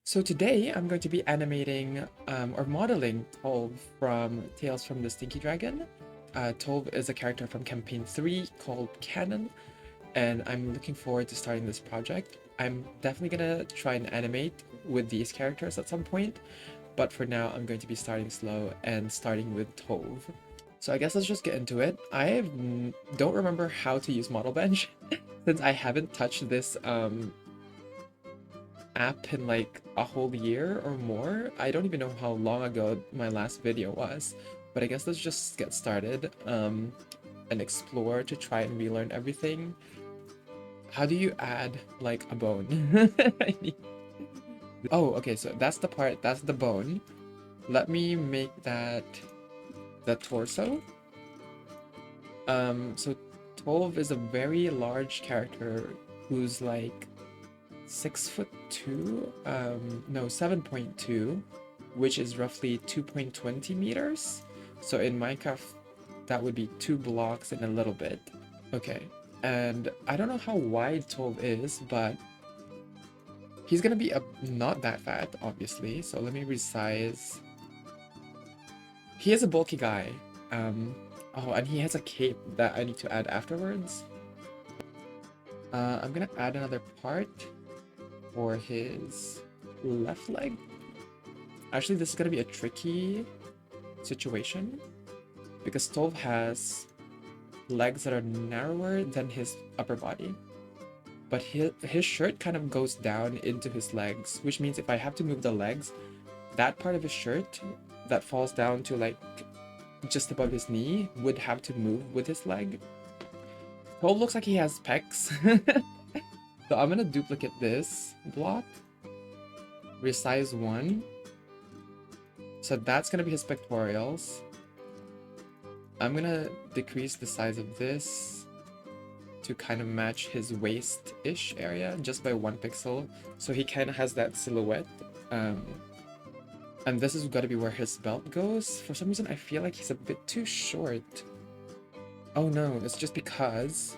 So today I'm going to be animating or modeling TOLV from Tales from the Stinky Dragon. TOLV is a character from campaign 3 called Kanon, and I'm looking forward to starting this project. I'm definitely gonna try and animate with these characters at some point, but for now I'm going to be starting slow and starting with TOLV. So I guess let's just get into it. Don't remember how to use Modelbench since I haven't touched this app in like a whole year or more. I don't even know how long ago my last video was, but I guess let's just get started and explore to try and relearn everything. How do you add like a bone? Oh, okay, so that's the part, that's the bone. Let me make that the torso. So Tolv is a very large character who's like 6'2", no, 7.2, which is roughly 2.20 meters. So in Minecraft, that would be 2 blocks and a little bit. Okay, and I don't know how wide Tolv is, but he's gonna be not that fat, obviously. So let me resize. He is a bulky guy. Oh, and he has a cape that I need to add afterwards. I'm gonna add another part for his left leg. Actually, this is gonna be a tricky situation because Tolv has legs that are narrower than his upper body, but his shirt kind of goes down into his legs, which means if I have to move the legs, that part of his shirt that falls down to like just above his knee would have to move with his leg. Tolv looks like he has pecs. So I'm gonna duplicate this block, resize 1. So that's gonna be his pectorals. I'm gonna decrease the size of this to kind of match his waist-ish area just by 1 pixel. So he kind of has that silhouette. And this is gotta be where his belt goes. For some reason, I feel like he's a bit too short. Oh no, it's just because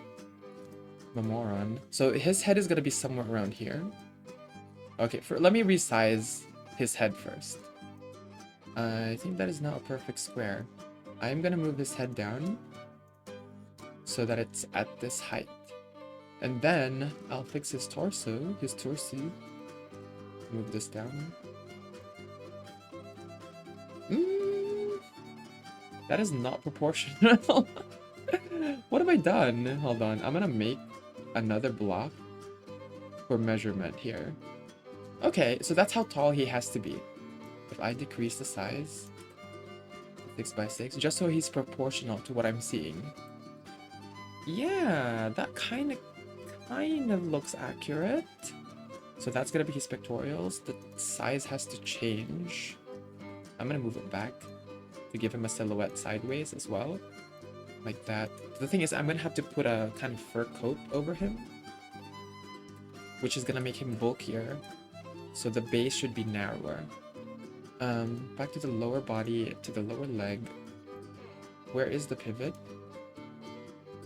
I'm a moron. So his head is gonna be somewhere around here. Okay, let me resize his head first. I think that is now a perfect square. I'm gonna move his head down so that it's at this height. And then I'll fix his torso, Move this down. That is not proportional. What have I done? Hold on, I'm gonna make another block for measurement here. Okay, so that's how tall he has to be. If I decrease the size, 6 by 6, just so he's proportional to what I'm seeing. Yeah, that kind of looks accurate. So that's gonna be his pectorals. The size has to change. I'm gonna move it back to give him a silhouette sideways as well. Like that. The thing is, I'm gonna have to put a kind of fur coat over him, which is gonna make him bulkier. So the base should be narrower. Back to the lower body, to the lower leg. Where is the pivot?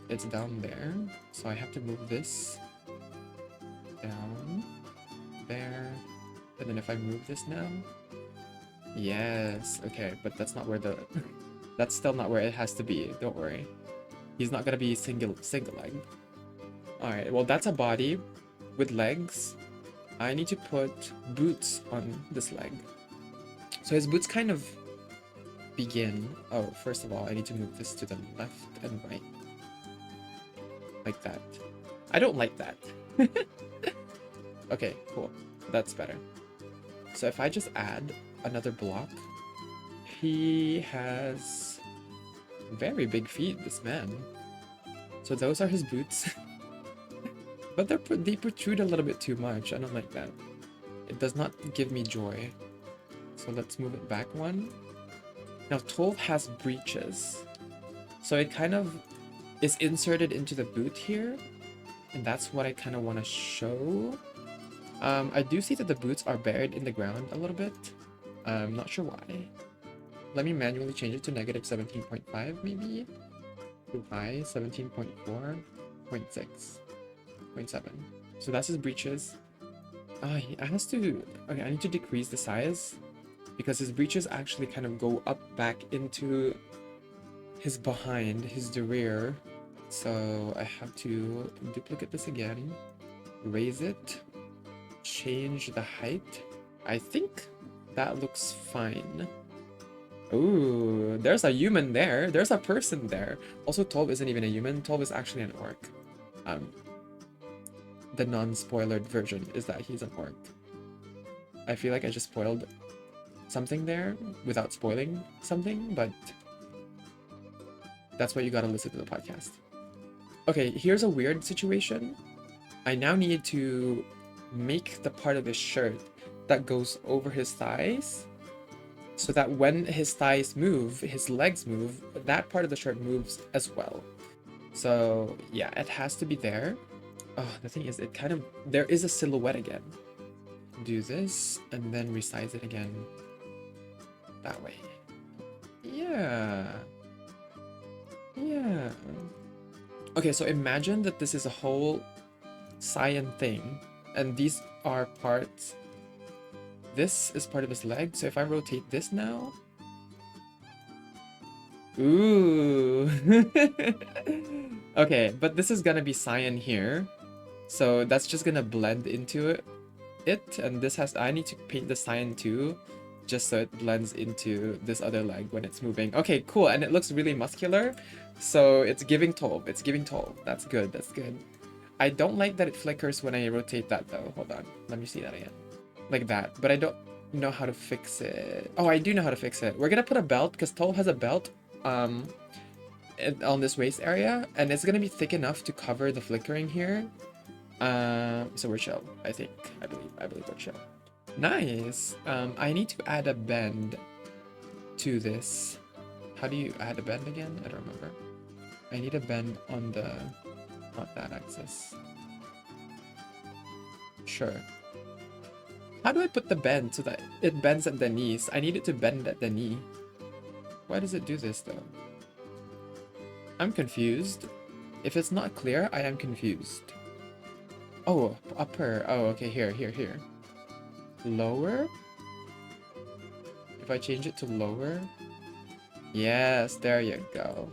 It's down there. So I have to move this down there. And then if I move this now. Yes, okay, but that's not where the that's still not where it has to be, don't worry. He's not gonna be single leg. Alright, well that's a body with legs. I need to put boots on this leg. So his boots kind of begin. Oh, first of all, I need to move this to the left and right. Like that. I don't like that. Okay, cool. That's better. So if I just add another block, he has very big feet, this man. So those are his boots. But they protrude a little bit too much. I don't like that. It does not give me joy. So let's move it back 1. Now Tolv has breeches. So it kind of is inserted into the boot here. And that's what I kind of want to show. I do see that the boots are buried in the ground a little bit. I'm not sure why. Let me manually change it to negative 17.5 maybe. Too high, 17.4, 0.6, 0.7. So that's his breeches. He has to... Okay, I need to decrease the size because his breeches actually kind of go up back into his behind, his rear. So I have to duplicate this again, raise it, change the height. I think that looks fine. Ooh, there's a human there. There's a person there. Also, TOLV isn't even a human. TOLV is actually an orc. The non-spoilered version is that he's an orc. I feel like I just spoiled something there without spoiling something, but that's why you gotta listen to the podcast. Okay, here's a weird situation. I now need to make the part of his shirt that goes over his thighs so that when his thighs move, his legs move, that part of the shirt moves as well. So yeah, it has to be there. Oh, the thing is, it kind of... There is a silhouette again. Do this, and then resize it again. That way. Yeah. Yeah. Okay, so imagine that this is a whole cyan thing, and these are parts... This is part of his leg, so if I rotate this now... Ooh! Okay, but this is gonna be cyan here, so that's just gonna blend into it, and this has... I need to paint the cyan too, just so it blends into this other leg when it's moving. Okay, cool, and it looks really muscular, so it's giving TOLV. It's giving TOLV. That's good, that's good. I don't like that it flickers when I rotate that though. Hold on, let me see that again. Like that, but I don't know how to fix it. Oh, I do know how to fix it. We're gonna put a belt, because TOLV has a belt on this waist area, and it's gonna be thick enough to cover the flickering here. So we're chill, I think. I believe we're chill. Nice. I need to add a bend to this. How do you add a bend again? I don't remember. I need a bend on the... not that axis. Sure. How do I put the bend so that it bends at the knees? I need it to bend at the knee. Why does it do this though? I'm confused. If it's not clear, I am confused. Oh, upper. Oh, okay, here. Lower? If I change it to lower? Yes, there you go.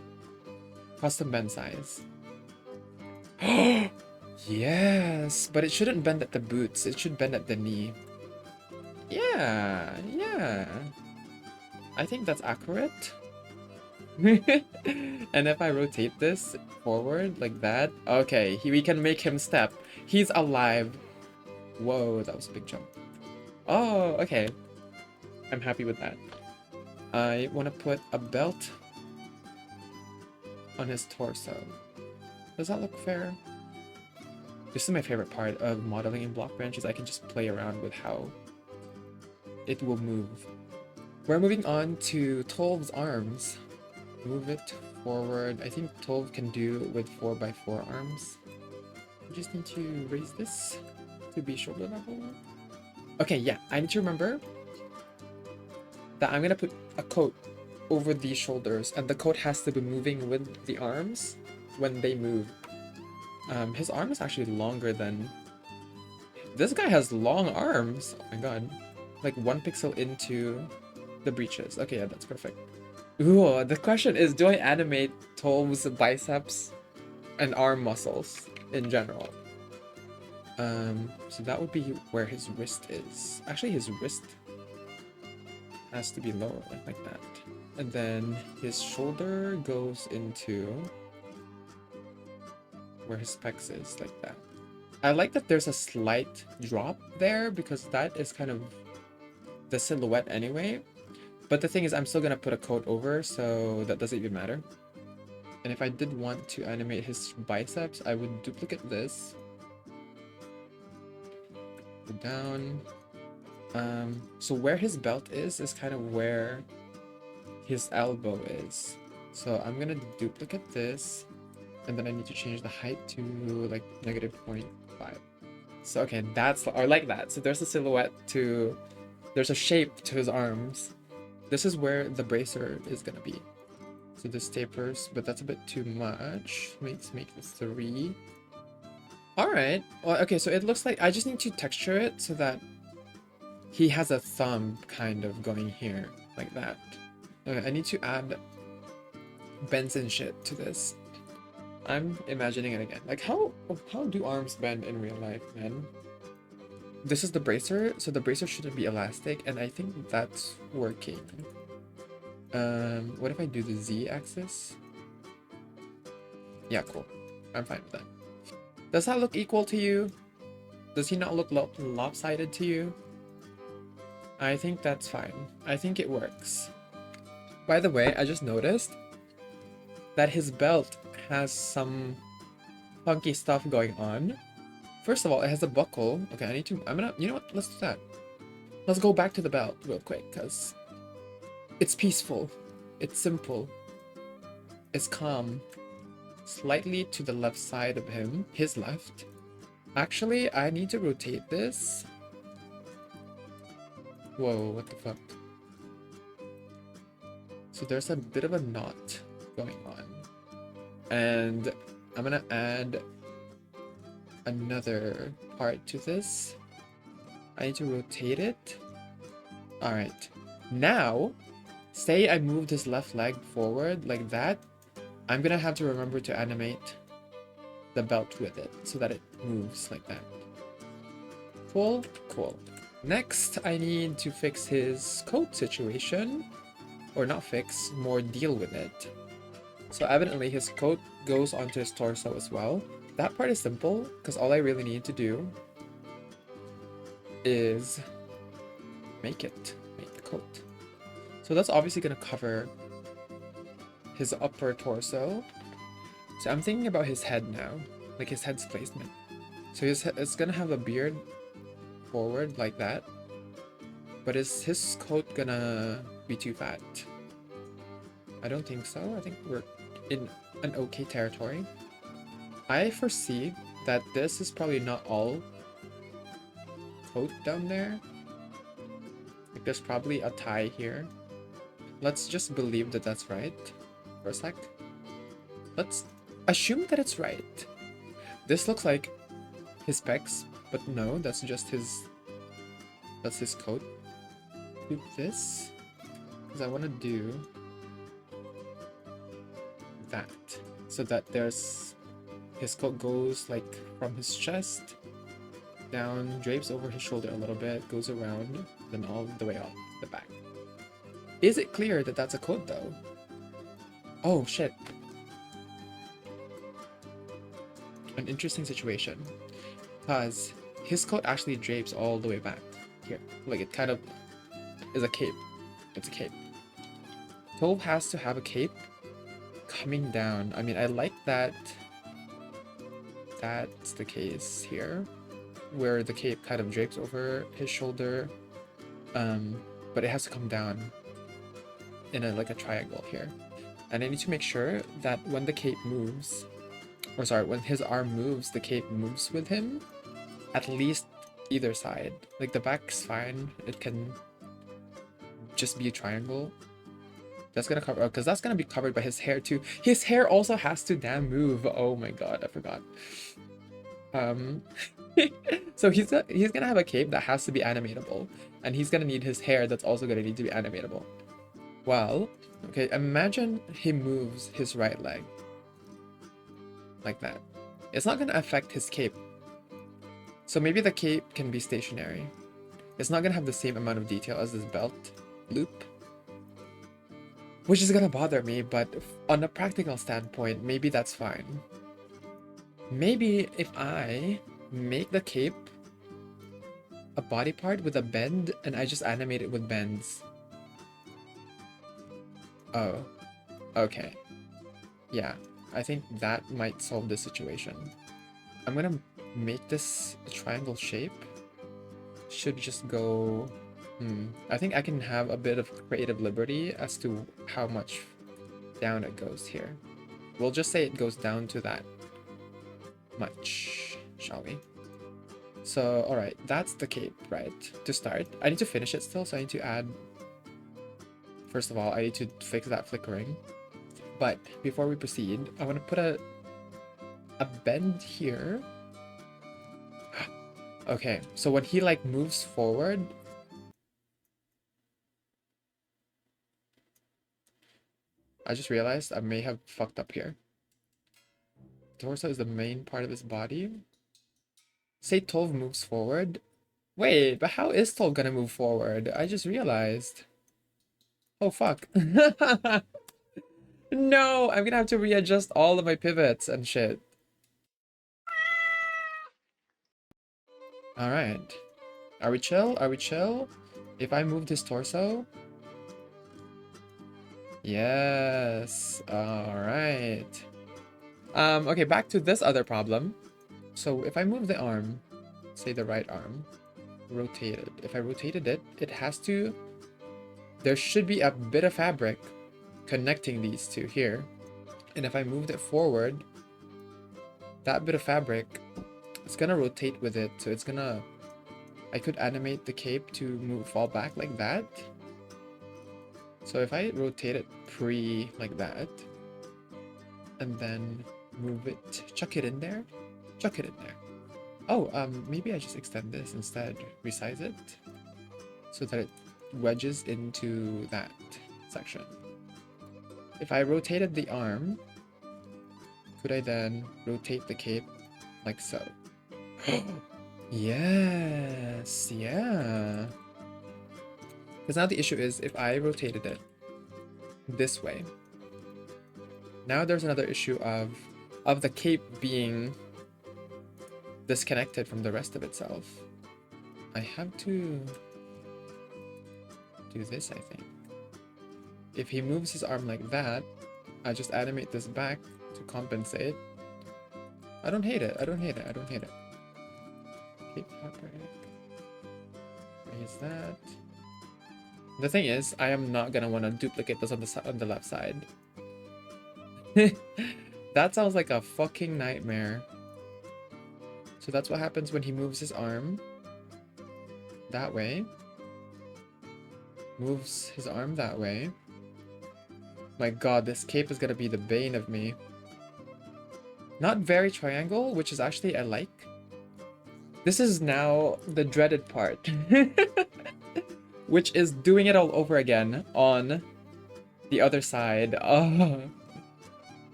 Custom bend size. Yes, but it shouldn't bend at the boots. It should bend at the knee. Yeah. I think that's accurate. And if I rotate this forward like that, okay, we can make him step. He's alive. Whoa, that was a big jump. Oh, okay. I'm happy with that. I want to put a belt on his torso. Does that look fair? This is my favorite part of modeling in Blockbench, is I can just play around with how it will move. We're moving on to TOLV's arms. Move it forward. I think TOLV can do with 4x4 arms. I just need to raise this to be shoulder level. Okay, yeah, I need to remember that I'm gonna put a coat over these shoulders, and the coat has to be moving with the arms when they move. His arm is actually longer than... This guy has long arms! Oh my god. Like 1 pixel into the breeches. Okay, yeah, that's perfect. Ooh, the question is, do I animate TOLV's biceps and arm muscles in general? So that would be where his wrist is. Actually, his wrist has to be lower, like that. And then his shoulder goes into where his pecs is, like that. I like that there's a slight drop there, because that is kind of the silhouette anyway. But the thing is, I'm still gonna put a coat over, so that doesn't even matter. And if I did want to animate his biceps, I would duplicate this. Go down. So where his belt is kind of where his elbow is. So I'm gonna duplicate this, and then I need to change the height to like -0.5. So okay, that's, or like that. So there's a silhouette to, there's a shape to his arms. This is where the bracer is gonna be. So this tapers, but that's a bit too much. Let's make this 3. Alright. Well, okay, so it looks like I just need to texture it so that he has a thumb kind of going here, like that. Okay, I need to add bends and shit to this. I'm imagining it again. Like, how do arms bend in real life, man? This is the bracer, so the bracer shouldn't be elastic, and I think that's working. What if I do the Z-axis? Yeah, cool. I'm fine with that. Does that look equal to you? Does he not look lopsided to you? I think that's fine. I think it works. By the way, I just noticed that his belt has some funky stuff going on. First of all, it has a buckle. Okay, you know what? Let's do that. Let's go back to the belt real quick, because it's peaceful. It's simple. It's calm. Slightly to the left side of him, his left. Actually, I need to rotate this. Whoa, what the fuck? So there's a bit of a knot going on. And I'm gonna add another part to this. I need to rotate it. Alright. Now, say I moved his left leg forward like that. I'm gonna have to remember to animate the belt with it so that it moves like that. Cool, cool. Next, I need to fix his coat situation. Or not fix, more deal with it. So evidently his coat goes onto his torso as well. That part is simple, because all I really need to do is make the coat. So that's obviously gonna cover his upper torso. So I'm thinking about his head now, like his head's placement. So it's gonna have a beard forward like that. But is his coat gonna be too fat? I don't think so. I think we're in an okay territory. I foresee that this is probably not all coat down there. Like there's probably a tie here. Let's just believe that that's right for a sec. Let's assume that it's right. This looks like his pecs, but no, that's just his coat. Do this because I want to do that so that there's his coat goes like from his chest down, drapes over his shoulder a little bit, goes around, then all the way up the back. Is it clear that that's a coat though? Oh shit. An interesting situation, because his coat actually drapes all the way back here. Like it kind of is a cape. It's a cape. TOLV has to have a cape coming down. I mean, I like that that's the case here, where the cape kind of drapes over his shoulder, but it has to come down in like a triangle here. And I need to make sure that when the cape moves, or sorry, when his arm moves, the cape moves with him, at least either side. Like the back's fine, it can just be a triangle. That's gonna cover, because that's gonna be covered by his hair too. His hair also has to damn move. Oh my god, I forgot. So he's gonna have a cape that has to be animatable, and he's gonna need his hair that's also gonna need to be animatable. Well, okay, imagine he moves his right leg like that. It's not gonna affect his cape. So maybe the cape can be stationary. It's not gonna have the same amount of detail as this belt loop, which is gonna bother me, but on a practical standpoint, maybe that's fine. Maybe if I make the cape a body part with a bend and I just animate it with bends. Oh, okay. Yeah, I think that might solve this situation. I'm gonna make this a triangle shape. Should just go... I think I can have a bit of creative liberty as to how much down it goes here. We'll just say it goes down to that much, shall we? So, alright, that's the cape, right? To start. I need to finish it still, so I need to add... First of all, I need to fix that flickering. But before we proceed, I want to put a bend here Okay, so when he like moves forward, I just realized I may have fucked up here. Torso is the main part of his body. Say 12 moves forward. Wait, but how is 12 gonna move forward? I just realized. Oh fuck. No, I'm gonna have to readjust all of my pivots and shit. Alright. Are we chill? Are we chill? If I moved his torso? Yes. Alright. Okay, back to this other problem. So if I move the arm, say the right arm, rotate it. If I rotated it, it has to... There should be a bit of fabric connecting these two here. And if I moved it forward, that bit of fabric, it's gonna rotate with it. So it's gonna... I could animate the cape to move, fall back like that. So if I rotate it like that, and then move it, chuck it in there, chuck it in there. Oh, maybe I just extend this instead, resize it, so that it wedges into that section. If I rotated the arm, could I then rotate the cape like so? Yes, yeah. Because now the issue is if I rotated it this way, now there's another issue of the cape being disconnected from the rest of itself. I have to do this, I think. If he moves his arm like that, I just animate this back to compensate. I don't hate it. I don't hate it. I don't hate it. Cape fabric. Raise that. The thing is, I am not gonna want to duplicate this on the left side. That sounds like a fucking nightmare. So that's what happens when he moves his arm that way. Moves his arm that way. My god, this cape is gonna be the bane of me. Not very triangle, which is actually I like. This is now the dreaded part. Which is doing it all over again on the other side.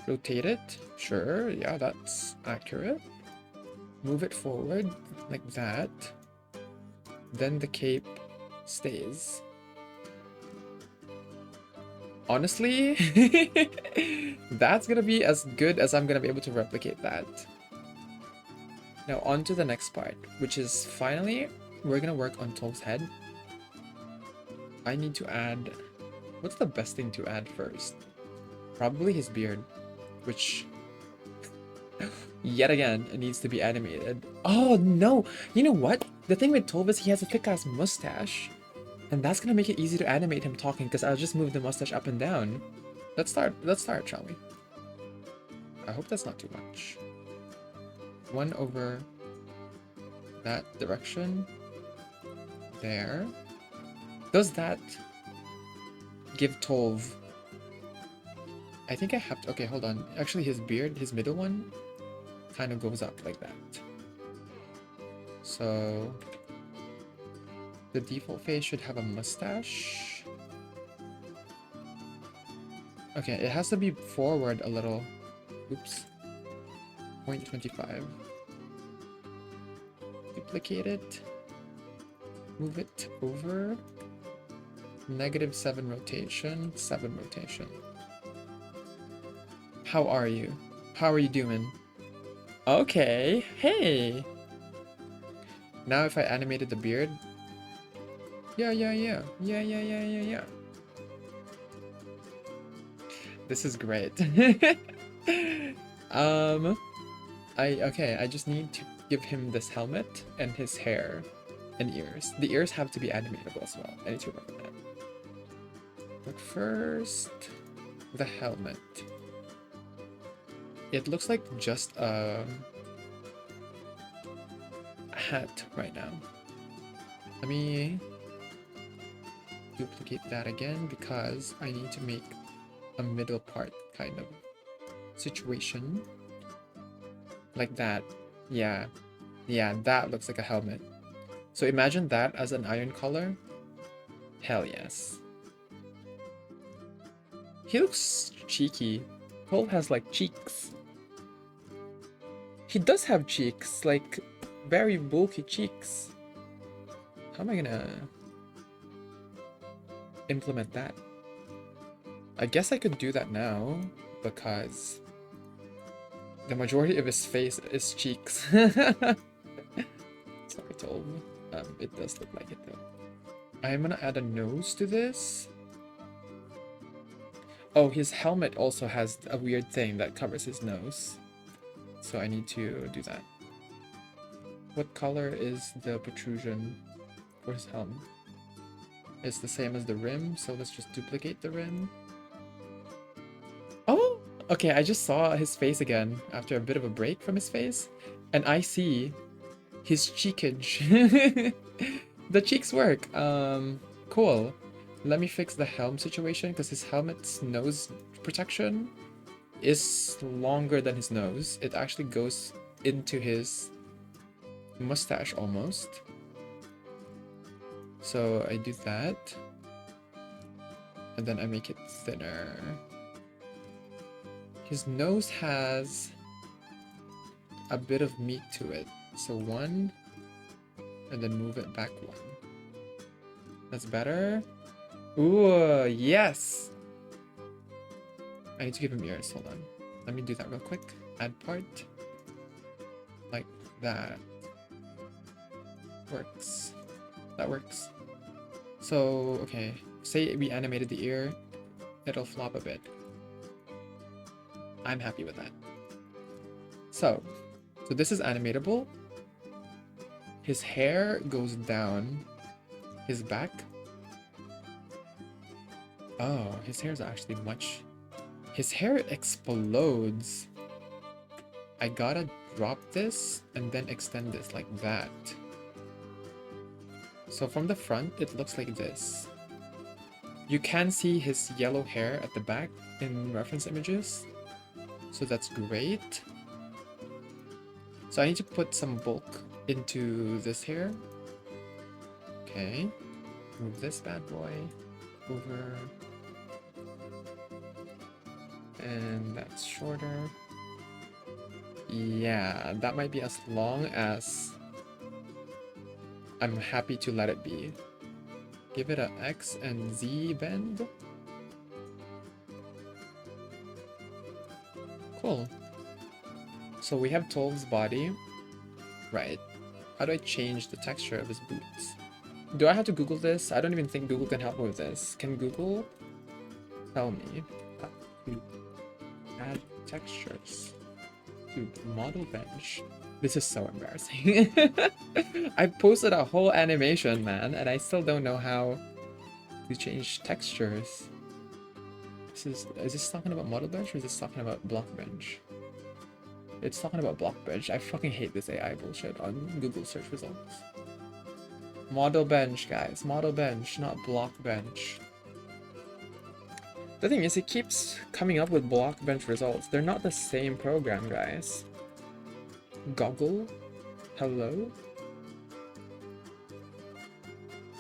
Rotate it. Sure, yeah, that's accurate. Move it forward like that. Then the cape stays. Honestly, that's gonna be as good as I'm gonna be able to replicate that. Now on to the next part, which is finally, we're gonna work on Tol's head. I need to add... What's the best thing to add first? Probably his beard, which... Yet again, it needs to be animated. Oh no! You know what? The thing with Tolv is he has a thick-ass mustache. And that's gonna make it easy to animate him talking, because I'll just move the mustache up and down. Let's start, shall we? I hope that's not too much. 1 over that direction. There. Does that give Tolv... I think I have to... Okay, hold on. Actually, his beard, his middle one, kind of goes up like that. So... the default face should have a mustache. Okay, it has to be forward a little. Oops. 0.25. Duplicate it. Move it over. -7 rotation, 7 rotation. How are you? How are you doing? Okay, hey! Now if I animated the beard... Yeah. This is great. I just need to give him this helmet and his hair and ears. The ears have to be animatable as well. I need to remember that. But first, the helmet. It looks like just a hat right now. Let me duplicate that again because I need to make a middle part kind of situation. Like that. Yeah. Yeah, that looks like a helmet. So imagine that as an iron color. Hell yes. He looks cheeky. Cole has like cheeks. He does have cheeks, like very bulky cheeks. How am I gonna implement that? I guess I could do that now because the majority of his face is cheeks. Sorry, told me. It does look like it though. I'm gonna add a nose to this. Oh, his helmet also has a weird thing that covers his nose. So I need to do that. What color is the protrusion for his helmet? It's the same as the rim, so let's just duplicate the rim. Oh! Okay, I just saw his face again after a bit of a break from his face. And I see his cheekage. The cheeks work. Cool. Let me fix the helm situation because his helmet's nose protection is longer than his nose. It actually goes into his mustache almost. So I do that. And then I make it thinner. His nose has a bit of meat to it. So one, and then move it back one. That's better. Ooh, yes! I need to give him ears, hold on. Let me do that real quick. Add part. Like that. Works. That works. So, okay. Say we animated the ear, it'll flop a bit. I'm happy with that. So this is animatable. His hair goes down his back. Oh, his hair is actually much... His hair explodes. I gotta drop this and then extend this like that. So from the front, it looks like this. You can see his yellow hair at the back in reference images. So that's great. So I need to put some bulk into this hair. Okay. Move this bad boy over. And that's shorter. Yeah, that might be as long as I'm happy to let it be. Give it a X and Z bend. Cool. So we have TOLV's body. Right. How do I change the texture of his boots? Do I have to Google this? I don't even think Google can help me with this. Can Google tell me how to add textures to Modelbench? This is so embarrassing. I posted a whole animation, man, and I still don't know how to change textures. Is this talking about Modelbench or is this talking about Blockbench? It's talking about Blockbench. I fucking hate this AI bullshit on Google search results. Modelbench, guys. Modelbench, not Blockbench. The thing is, it keeps coming up with Blockbench results. They're not the same program, guys. Goggle? Hello?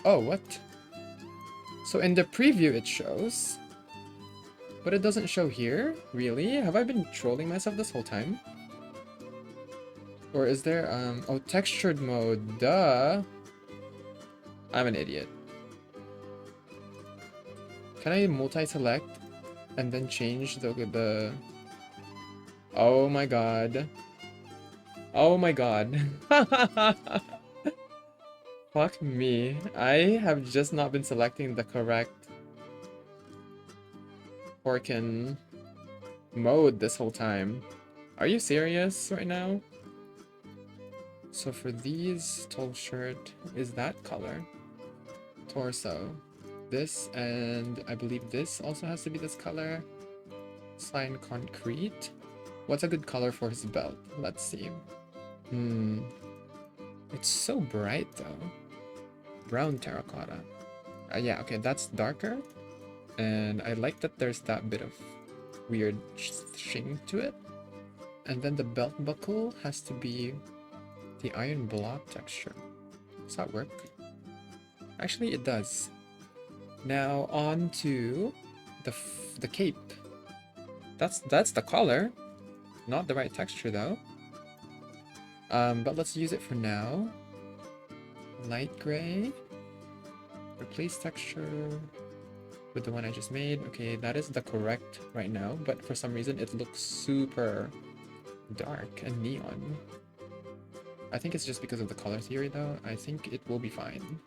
Oh, what? So in the preview it shows, but it doesn't show here? Really? Have I been trolling myself this whole time? Or is there, oh, textured mode, duh. I'm an idiot. Can I multi-select and then change the... Oh my god. Oh my god. Fuck me. I have just not been selecting the correct Orkin mode this whole time. Are you serious right now? So for these, TOLV shirt is that color. Torso. This, and I believe this also has to be this color. Sign concrete. What's a good color for his belt? Let's see. It's so bright though. Brown terracotta. Yeah, okay, that's darker. And I like that there's that bit of weird shing to it. And then the belt buckle has to be the iron block texture. Does that work? Actually, it does. Now on to the cape. That's the collar. Not the right texture though. But let's use it for now. Light gray. Replace texture with the one I just made. Okay, that is the correct right now, but for some reason it looks super dark and neon. I think it's just because of the color theory though. I think it will be fine.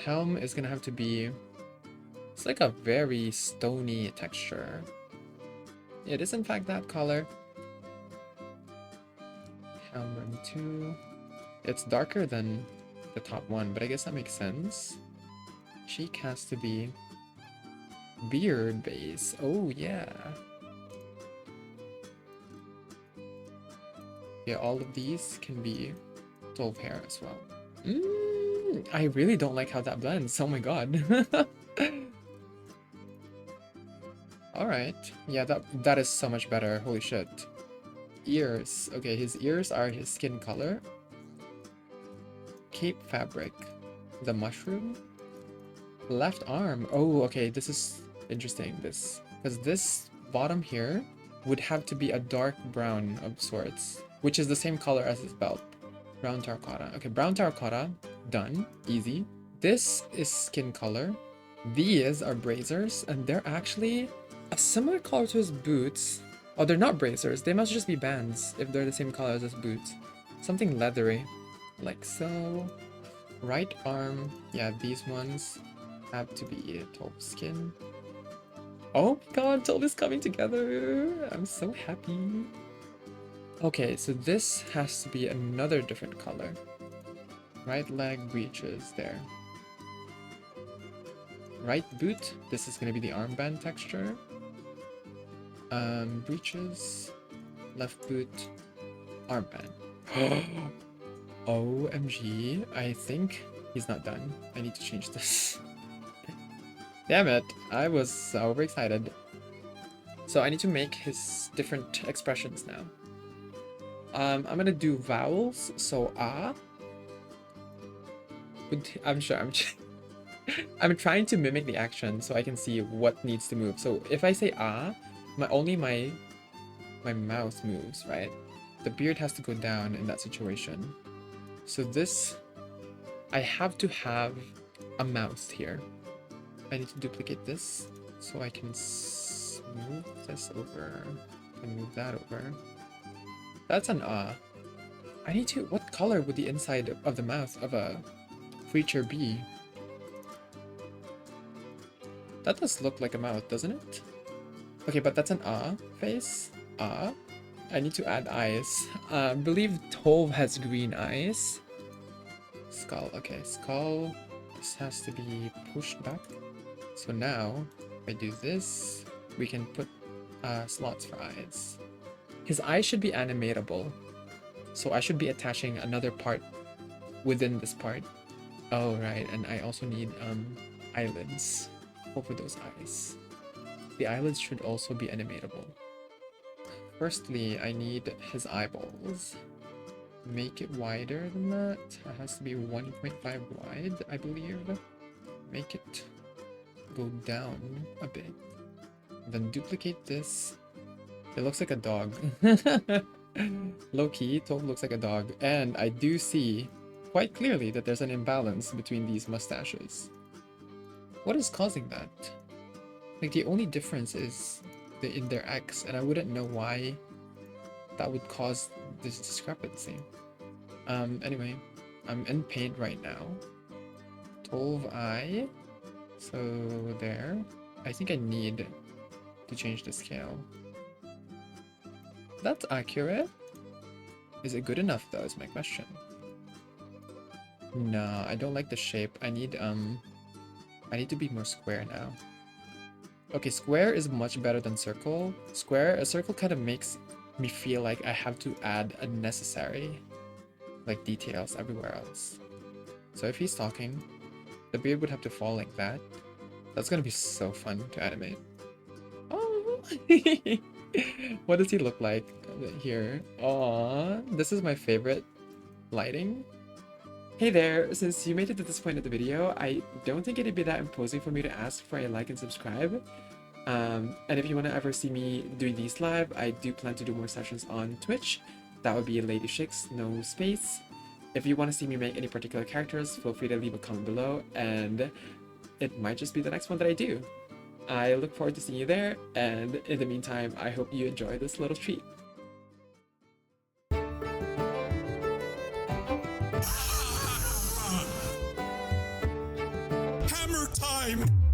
Helm is gonna have to be... It's like a very stony texture. It is in fact that color. Helm run 2. It's darker than the top one, but I guess that makes sense. Cheek has to be beard base. Oh yeah. Yeah, all of these can be 12 hair as well. I really don't like how that blends. Oh my god. Alright. Yeah, that is so much better. Holy shit. Ears. Okay, his ears are his skin color. Cape fabric. The mushroom. Left arm. Oh, okay. This is interesting. Because this bottom here would have to be a dark brown of sorts, which is the same color as his belt. Brown terracotta. Okay, brown terracotta. Done. Easy. This is skin color. These are bracers, and they're actually a similar color to his boots. Oh, they're not bracers. They must just be bands if they're the same color as his boots. Something leathery. Like so. Right arm. Yeah, these ones have to be 12 skin. Oh my god, 12 is coming together. I'm so happy. Okay, so this has to be another different color. Right leg breeches there. Right boot, this is going to be the armband texture. Breeches, left boot, armband. OMG, I think he's not done. I need to change this. Damn it, I was so overexcited. So I need to make his different expressions now. I'm gonna do vowels, so ah. I'm trying to mimic the action so I can see what needs to move. So if I say ah, only my mouth moves, right? The beard has to go down in that situation. So this, I have to have a mouth here. I need to duplicate this so I can move this over and move that over. That's an ah. I need to, what color would the inside of the mouth of a creature be? That does look like a mouth, doesn't it? Okay, but that's an ah face. Ah. I need to add eyes. I believe TOLV has green eyes. Skull. Okay, skull. This has to be pushed back. So now, if I do this, we can put slots for eyes. His eyes should be animatable. So I should be attaching another part within this part. Oh, right. And I also need eyelids over those eyes. The eyelids should also be animatable. Firstly, I need his eyeballs. Make it wider than that. It has to be 1.5 wide, I believe. Make it go down a bit. Then duplicate this. It looks like a dog. Low-key, TOLV looks like a dog. And I do see quite clearly that there's an imbalance between these mustaches. What is causing that? Like, the only difference is in their X, and I wouldn't know why that would cause this discrepancy. Anyway, I'm in paint right now. 12 eye. So there. I think I need to change the scale. That's accurate. Is it good enough though, is my question. Nah, I don't like the shape. I need to be more square now. Okay, square is much better than circle. A circle kind of makes me feel like I have to add unnecessary like details everywhere else. So if he's talking, the beard would have to fall like that. That's gonna be so fun to animate. Oh, what does he look like here? Aww, this is my favorite lighting. Hey there, since you made it to this point of the video, I don't think it'd be that imposing for me to ask for a like and subscribe. And if you want to ever see me doing these live, I do plan to do more sessions on Twitch. That would be Lady Shix, no space. If you want to see me make any particular characters, feel free to leave a comment below, and it might just be the next one that I do. I look forward to seeing you there, and in the meantime, I hope you enjoy this little treat. Hammer time!